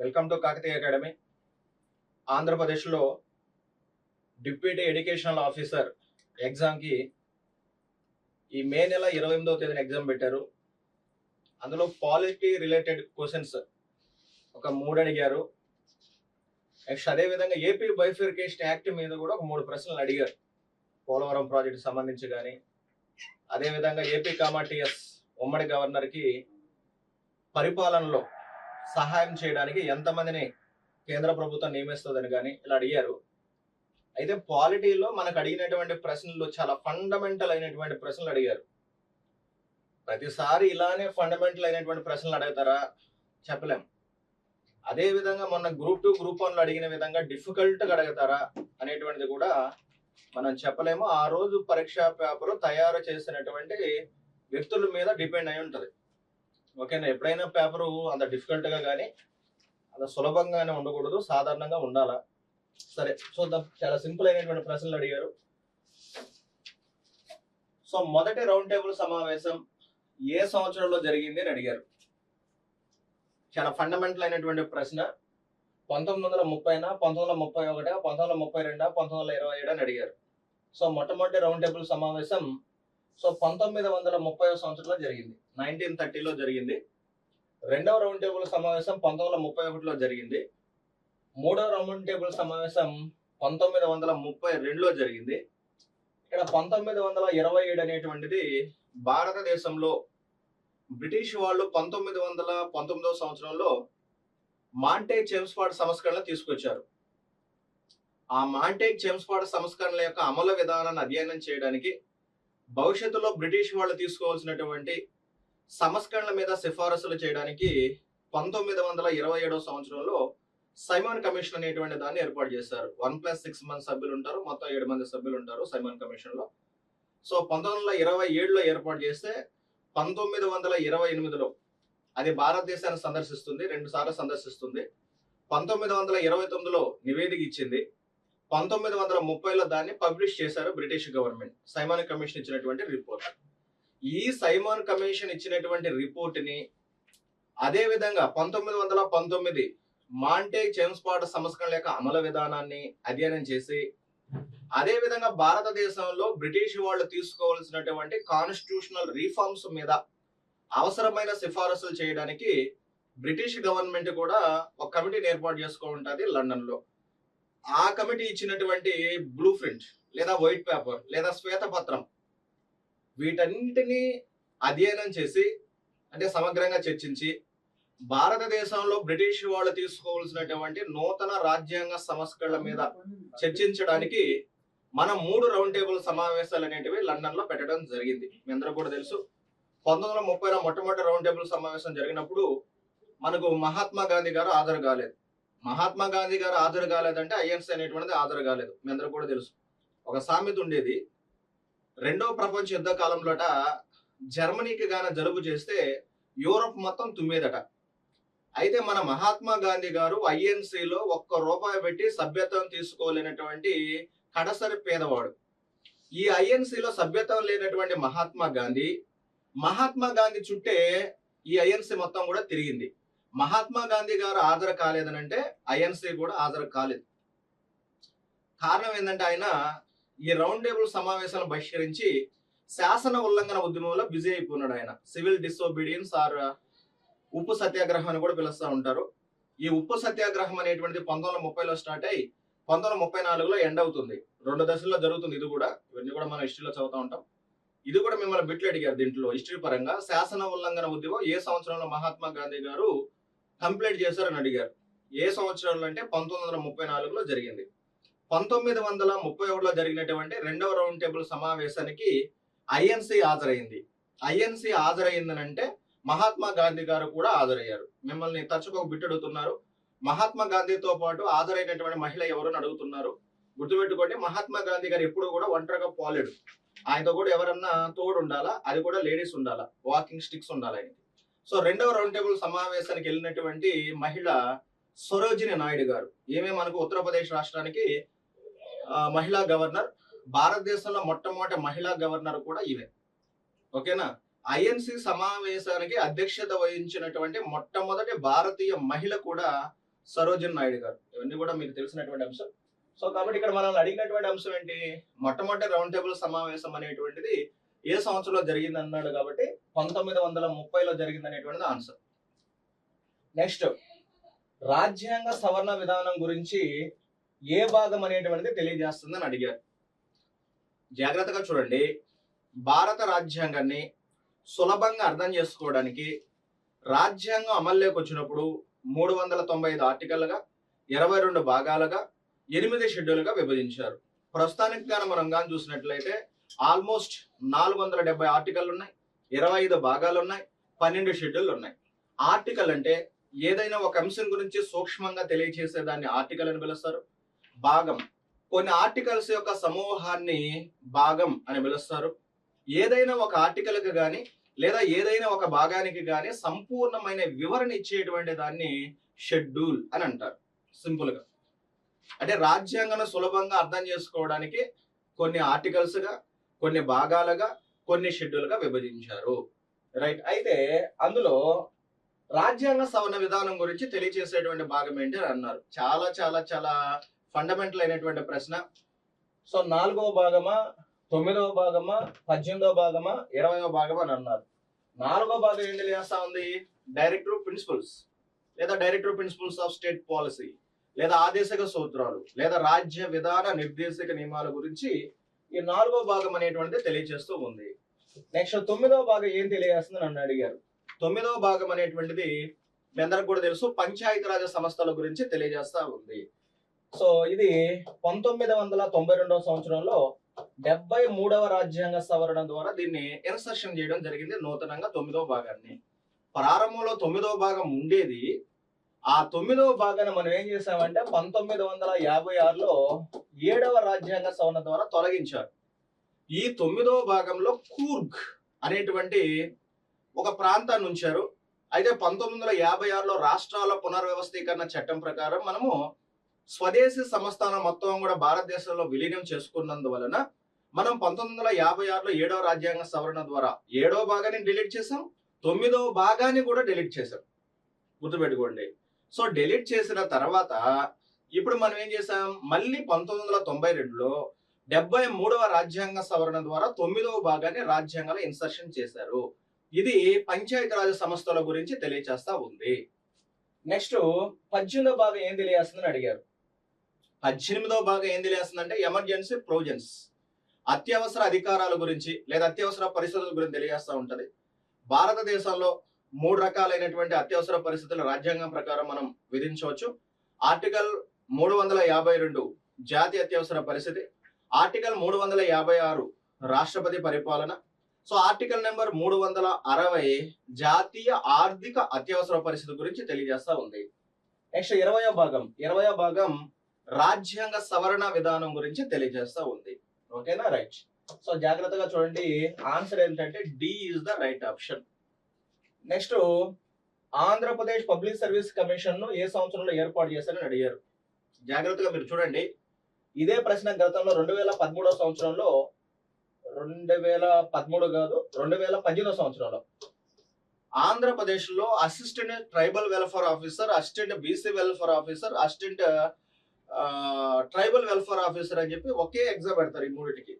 Welcome to Kakatiya academy. ఆంధ్రప్రదేశ్లో deputy educational officer ఎగ్జామ్కి ఈ మే నెల 28వ తేదీన ఎగ్జామ్ పెట్టారు. అందులో పాలిటీ రిలేటెడ్ క్వశ్చన్స్ ఒక 3 అడిగారు. నెక్స్ట్ అదేవిధంగా ఏపీ బైఫర్కేషన్ యాక్ట్ మీద కూడా ఒక 3 ప్రశ్నలు అడిగారు. పోలవరం ప్రాజెక్టు సంబంధించి కానీ, అదేవిధంగా ఏపీ టీఎస్ ఉమ్మడి గవర్నర్కి పరిపాలనలో సహాయం చేయడానికి ఎంతమందిని కేంద్ర ప్రభుత్వం నియమిస్తుందని కానీ ఇలా అడిగారు. అయితే పాలిటీలో మనకు అడిగినటువంటి ప్రశ్నలు చాలా ఫండమెంటల్ అయినటువంటి ప్రశ్నలు అడిగారు. ప్రతిసారి ఇలానే ఫండమెంటల్ అయినటువంటి ప్రశ్నలు అడుగుతారా చెప్పలేం. అదే విధంగా మొన్న గ్రూప్ 2 గ్రూప్ 1 అడిగిన విధంగా డిఫికల్ట్ గా అడుగుతారా అనేటువంటిది కూడా మనం చెప్పలేము. ఆ రోజు పరీక్షా పేపర్ తయారు చేసినటువంటి వ్యక్తుల మీద డిపెండ్ అయి ఉంటది. ఓకేనా, ఎప్పుడైనా పేపరు అంత డిఫికల్ట్ గా కానీ అంత సులభంగానే ఉండకూడదు, సాధారణంగా ఉండాలా. సరే చూద్దాం. చాలా సింపుల్ అయినటువంటి ప్రశ్నలు అడిగారు. సో మొదటి రౌండ్ టేబుల్ సమావేశం ఏ సంవత్సరంలో జరిగింది అని అడిగారు. చాలా ఫండమెంటల్ అయినటువంటి ప్రశ్న. 1930, 1931, 1932, 1927 అని అడిగారు. సో మొట్టమొదటి రౌండ్ టేబుల్ సమావేశం 1930 సంవత్సరంలో జరిగింది, 1930లో జరిగింది. రెండవ రౌండ్ టేబుల్ సమావేశం 1931లో జరిగింది. మూడవ రౌండ్ టేబుల్ సమావేశం 1932లో జరిగింది. ఇక్కడ 1927 అనేటువంటిది భారతదేశంలో బ్రిటిష్ వాళ్ళు 1919వ సంవత్సరంలో మాంటేగ్ చేమ్స్ఫోర్డ్ సంస్కరణలు తీసుకొచ్చారు. ఆ మాంటేగ్ చేమ్స్ఫోర్డ్ సంస్కరణల యొక్క అమలు విధానాన్ని అధ్యయనం చేయడానికి, భవిష్యత్తులో బ్రిటిష్ వాళ్ళు తీసుకోవాల్సినటువంటి సంస్కరణల మీద సిఫారసులు చేయడానికి 1927వ సంవత్సరంలో సైమన్ కమిషన్ అనేటువంటి దాన్ని ఏర్పాటు చేశారు. 1+6 మంది సభ్యులు ఉంటారు, మొత్తం 7 మంది సభ్యులు ఉంటారు సైమన్ కమిషన్ లో. సో 1927లో ఏర్పాటు చేస్తే 1928లో అది భారతదేశాన్ని సందర్శిస్తుంది, 2 సార్లు సందర్శిస్తుంది. 1929లో నివేదిక ఇచ్చింది. 1930లో దాన్ని పబ్లిష్ చేశారు బ్రిటిష్ గవర్నమెంట్, సైమన్ కమిషన్ ఇచ్చినటువంటి రిపోర్ట్. ఈ సైమన్ కమిషన్ ఇచ్చినటువంటి రిపోర్ట్ ని అదే విధంగా 1919 మాంటేగ్ చేమ్స్ఫోర్డ్ సంస్కరణల యొక్క అమలు విధానాన్ని అధ్యయనం చేసి, అదే విధంగా భారతదేశంలో బ్రిటిష్ వాళ్ళు తీసుకోవాల్సినటువంటి కాన్స్టిట్యూషనల్ రిఫార్మ్స్ మీద అవసరమైన సిఫారసులు చేయడానికి బ్రిటిష్ గవర్నమెంట్ కూడా ఒక కమిటీని ఏర్పాటు చేసుకుంటుంది లండన్ లో. ఆ కమిటీ ఇచ్చినటువంటి బ్లూ ప్రింట్ లేదా వైట్ పేపర్ లేదా శ్వేతపత్రం, వీటన్నిటిని అధ్యయనం చేసి అంటే సమగ్రంగా చర్చించి, భారతదేశంలో బ్రిటిష్ వాళ్ళు తీసుకోవాల్సినటువంటి నూతన రాజ్యాంగ సంస్కరణల మీద చర్చించడానికి మనం 3 రౌండ్ టేబుల్ సమావేశాలు అనేటివి లండన్ లో పెట్టడం జరిగింది. మీ అందరూ కూడా తెలుసు. 1930లో మొట్టమొదటి రౌండ్ టేబుల్ సమావేశం జరిగినప్పుడు మనకు మహాత్మా గాంధీ గారు హాజరు కాలేదు. మహాత్మా గాంధీ గారు హాజరు కాలేదంటే ఐఎన్సీ అనేటువంటిది హాజరు కాలేదు. మీ అందరూ కూడా తెలుసు. ఒక సామెత ఉండేది, 2వ ప్రపంచ యుద్ధ కాలంలోట జర్మనీకి గాన జలుబు చేస్తే యూరోప్ మొత్తం తుమ్మేదట. అయితే మన మహాత్మా గాంధీ గారు ఐఎన్సీలో ₹1 పెట్టి సభ్యత్వం తీసుకోలేనటువంటి కడసరి పేదవాడు. ఈ ఐఎన్సీలో సభ్యత్వం లేనటువంటి మహాత్మా గాంధీ చుట్టే ఈ ఐఎన్సీ మొత్తం కూడా తిరిగింది. మహాత్మా గాంధీ గారు హాజరు కాలేదనంటే ఐఎన్సీ కూడా హాజరు కాలేదు. కారణం ఏంటంటే ఆయన ఈ రౌండ్ టేబుల్ సమావేశాలను బహిష్కరించి శాసన ఉల్లంఘన ఉద్యమంలో బిజీ అయిపోయినాడు. ఆయన సివిల్ డిసోబీడియన్స్ ఆర్ ఉప్పు సత్యాగ్రహం అని కూడా పిలుస్తూ ఉంటారు. ఈ ఉప్పు సత్యాగ్రహం అనేటువంటిది 1930లో స్టార్ట్ అయ్యి 1934లో ఎండ్ అవుతుంది. 2 దశల్లో జరుగుతుంది. ఇది కూడా ఇవన్నీ కూడా మనం హిస్టరీలో చదువుతూ ఉంటాం. ఇది కూడా మిమ్మల్ని బిట్లు అడిగారు దీంట్లో హిస్టరీ పరంగా. శాసన ఉల్లంఘన ఉద్యమం ఏ సంవత్సరంలో మహాత్మా గాంధీ గారు కంప్లీట్ చేశారని అడిగారు. ఏ సంవత్సరంలో అంటే 1934లో జరిగింది. 1931లో జరిగినటువంటి 2వ రౌండ్ టేబుల్ సమావేశానికి ఐఎన్సీ హాజరైంది. ఐఎన్సీ హాజరైందనంటే మహాత్మా గాంధీ గారు కూడా హాజరయ్యారు. మిమ్మల్ని తరచుగా ఒక బిట్ అడుగుతున్నారు, మహాత్మా గాంధీతో పాటు హాజరైనటువంటి మహిళ ఎవరని అడుగుతున్నారు. గుర్తుపెట్టుకోండి, మహాత్మా గాంధీ గారు ఎప్పుడు కూడా ఒంటరిగా పోలేడు. ఆయనతో కూడా ఎవరన్నా తోడు ఉండాలా, అది కూడా లేడీస్ ఉండాలా, వాకింగ్ స్టిక్స్ ఉండాలి ఆయనకి. సో 2వ రౌండ్ టేబుల్ సమావేశానికి వెళ్ళినటువంటి మహిళ సరోజిని నాయుడు గారు. ఏమే మనకు ఉత్తరప్రదేశ్ రాష్ట్రానికి మహిళా గవర్నర్, భారతదేశంలో మొట్టమొదటి మహిళా గవర్నర్ కూడా ఈమె. ఓకేనా. ఐఎన్సీ సమావేశానికి అధ్యక్షత వహించినటువంటి మొట్టమొదటి భారతీయ మహిళ కూడా సరోజిని నాయుడు గారు. ఇవన్నీ కూడా మీకు తెలిసినటువంటి అంశం. సో కాబట్టి ఇక్కడ మనల్ని అడిగినటువంటి అంశం ఏంటి, మొట్టమొదటి రౌండ్ టేబుల్ సమావేశం అనేటువంటిది ఏ సంవత్సరంలో జరిగింది అన్నాడు కాబట్టి 1930లో జరిగింది అనేటువంటిది ఆన్సర్. నెక్స్ట్, రాజ్యాంగ సవరణ విధానం గురించి ఏ భాగం అనేటువంటిది తెలియజేస్తుందని అడిగారు. జాగ్రత్తగా చూడండి. భారత రాజ్యాంగాన్ని సులభంగా అర్థం చేసుకోవడానికి రాజ్యాంగం అమల్లోకి వచ్చినప్పుడు 395 ఆర్టికల్గా, 22 భాగాలుగా, 8 షెడ్యూల్గా విభజించారు. ప్రస్తుతానికి కానీ మనం కానీ చూసినట్లయితే ఆల్మోస్ట్ 470 ఆర్టికల్ ఉన్నాయి, 25 భాగాలు ఉన్నాయి, 12 షెడ్యూల్ ఉన్నాయి. ఆర్టికల్ అంటే ఏదైనా ఒక అంశం గురించి సూక్ష్మంగా తెలియజేసేదాన్ని ఆర్టికల్ అని పిలుస్తారు. భాగం, కొన్ని ఆర్టికల్స్ యొక్క సమూహాన్ని భాగం అని పిలుస్తారు. ఏదైనా ఒక ఆర్టికల్కి కానీ లేదా ఏదైనా ఒక భాగానికి కానీ సంపూర్ణమైన వివరణ ఇచ్చేటువంటి దాన్ని షెడ్యూల్ అని అంటారు. సింపుల్ గా అంటే రాజ్యాంగాన్ని సులభంగా అర్థం చేసుకోవడానికి కొన్ని ఆర్టికల్స్ గా, కొన్ని భాగాలుగా, కొన్ని షెడ్యూల్ గా విభజించారు. రైట్. అయితే అందులో రాజ్యాంగ సవరణ విధానం గురించి తెలియజేసేటువంటి భాగం ఏంటి అని అన్నారు. చాలా చాలా చాలా ఫండమెంటల్ అయినటువంటి ప్రశ్న. సో 4వ భాగమా, 9వ భాగమా, 18వ భాగమా, 20వ భాగమా అని అన్నారు. 4వ భాగం ఏం తెలియజేస్తా ఉంది, డైరెక్టివ్ ప్రిన్సిపల్స్ లేదా directive principles of state policy లేదా ఆదేశక సూత్రాలు లేదా రాజ్య విధాన నిర్దేశక నియమాల గురించి ఈ 4వ భాగం అనేటువంటిది తెలియజేస్తూ ఉంది. నెక్స్ట్ 9వ భాగం ఏం తెలియజేస్తుంది నన్ను అడిగారు. 9వ భాగం అనేటువంటిది మీ అందరికి కూడా తెలుసు, పంచాయతీరాజ్ సంస్థల గురించి తెలియజేస్తా ఉంది. సో ఇది 1992వ సంవత్సరంలో 73వ రాజ్యాంగ సవరణ ద్వారా దీన్ని ఇన్సర్షన్ చేయడం జరిగింది నూతనంగా 9వ భాగాన్ని. ప్రారంభంలో 9వ భాగం ఉండేది. ఆ 9వ భాగాన్ని మనం ఏం చేసామంటే 1956లో 7వ రాజ్యాంగ సవరణ ద్వారా తొలగించారు. ఈ 9వ భాగంలో కూర్గ్ అనేటువంటి ఒక ప్రాంతాన్ని ఉంచారు. అయితే 1956లో రాష్ట్రాల పునర్వ్యవస్థీకరణ చట్టం ప్రకారం మనము స్వదేశీ సంస్థానం మొత్తం కూడా భారతదేశంలో విలీనం చేసుకున్నందువలన మనం 1956లో 7వ రాజ్యాంగ సవరణ ద్వారా 7వ భాగాన్ని డిలీట్ చేసాం, 9వ భాగాన్ని కూడా డిలీట్ చేసాం. గుర్తుపెట్టుకోండి. సో డిలీట్ చేసిన తర్వాత ఇప్పుడు మనం ఏం చేసాం, మళ్ళీ 1992లో 73వ రాజ్యాంగ సవరణ ద్వారా 9వ భాగాన్ని రాజ్యాంగంలో ఇన్సర్షన్ చేశారు. ఇది పంచాయతీరాజ్ సంస్థల గురించి తెలియచేస్తా ఉంది. నెక్స్ట్ 18వ భాగం ఏం తెలియజేస్తుందని అడిగారు. 18వ భాగం ఏం తెలియజేస్తుందంటే ఎమర్జెన్సీ ప్రొవిజన్స్, అత్యవసర అధికారాల గురించి లేదా అత్యవసర పరిస్థితుల గురించి తెలియజేస్తూ ఉంటది. భారతదేశంలో 3 రకాలైనటువంటి అత్యవసర పరిస్థితులు రాజ్యాంగం ప్రకారం మనం విధించవచ్చు. ఆర్టికల్ 352 జాతీయ అత్యవసర పరిస్థితి, ఆర్టికల్ 356 రాష్ట్రపతి పరిపాలన, సో ఆర్టికల్ నెంబర్ 360 జాతీయ ఆర్థిక అత్యవసర పరిస్థితి గురించి తెలియజేస్తా ఉంది. నెక్స్ట్ 20వ భాగం రాజ్యాంగ సవరణ విధానం గురించి తెలియజేస్తా ఉంది. ఓకేనా, రైట్. సో జాగ్రత్తగా చూడండి, ఆన్సర్ ఏంటంటే D is the right option. Next, Andhra Pradesh public service commission ను ఏ సంవత్సరంలో ఏర్పాటు చేశారని అడిగారు. జాగ్రత్తగా మీరు చూడండి, ఇదే ప్రశ్న గతంలో 2013 సంవత్సరంలో 2013 కాదు 2018 సంవత్సరంలో ఆంధ్రప్రదేశ్ లో assistant tribal welfare officer, assistant BC welfare officer, assistant tribal welfare officer అని చెప్పి ఒకే ఎగ్జామ్ పెడతారు ఈ మూడిటికి.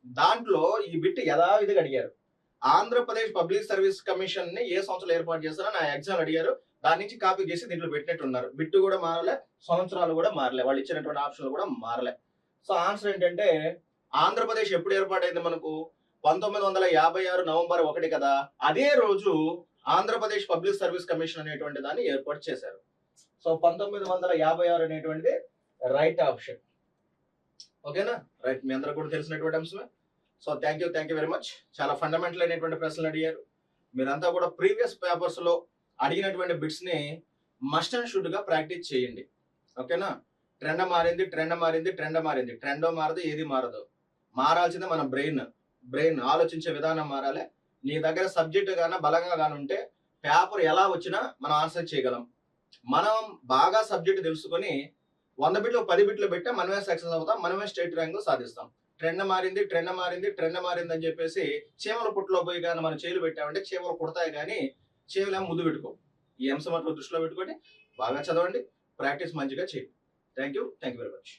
దాంట్లో ఈ బిట్ యథావిధిగా అడిగారు. ఆంధ్రప్రదేశ్ పబ్లిక్ సర్వీస్ కమిషన్ ని ఏ సంవత్సరం ఏర్పాటు చేస్తారని ఆ ఎగ్జామ్ అడిగారు. దాని నుంచి కాపీ చేసి దీంట్లో పెట్టినట్టు ఉన్నారు. బిట్టు కూడా మారలే, సంవత్సరాలు కూడా మారలే, వాళ్ళు ఇచ్చినటువంటి ఆప్షన్లు కూడా మారలే. సో ఆన్సర్ ఏంటంటే ఆంధ్రప్రదేశ్ ఎప్పుడు ఏర్పాటైంది మనకు 1956 నవంబర్ 1 కదా. అదే రోజు ఆంధ్రప్రదేశ్ పబ్లిక్ సర్వీస్ కమిషన్ అనేటువంటి దాన్ని ఏర్పాటు చేశారు. సో 1956 అనేటువంటిది రైట్ ఆప్షన్. ఓకేనా, రైట్. మీ అందరూ కూడా తెలిసినటువంటి అంశమే. So thank you very much. చాలా ఫండమెంటల్ అయినటువంటి ప్రశ్నలు అడిగారు. మీరంతా కూడా ప్రీవియస్ పేపర్స్ లో అడిగినటువంటి బిట్స్ ని మస్ట్ అండ్ షుడ్ గా ప్రాక్టీస్ చేయండి. ఓకేనా, ట్రెండ్ మారింది, ట్రెండ్ మారదు, ఏది మారదు. మారాల్సిందే మన బ్రెయిన్ ఆలోచించే విధానం మారాలి. నీ దగ్గర సబ్జెక్ట్ గాన బలంగా గాని ఉంటే పేపర్ ఎలా వచ్చినా మనం ఆన్సర్ చేయగలం. మనం బాగా సబ్జెక్ట్ తెలుసుకొని 100 బిట్లు 10 బిట్లు పెట్టా మనమే సక్సెస్ అవుతాం, మనమే స్టేట్ ర్యాంక్ సాధిస్తాం. ట్రెండ్ మారింది అని చెప్పేసి చీమల పుట్టులో పోయి కానీ మనం చేతులు పెట్టామంటే చీమలు కుడతాయి కానీ చీమలేమో ముద్దు పెట్టుకో. ఈ అంశం అట్లా దృష్టిలో పెట్టుకొని బాగా చదవండి, ప్రాక్టీస్ మంచిగా చేయి. Thank you very much.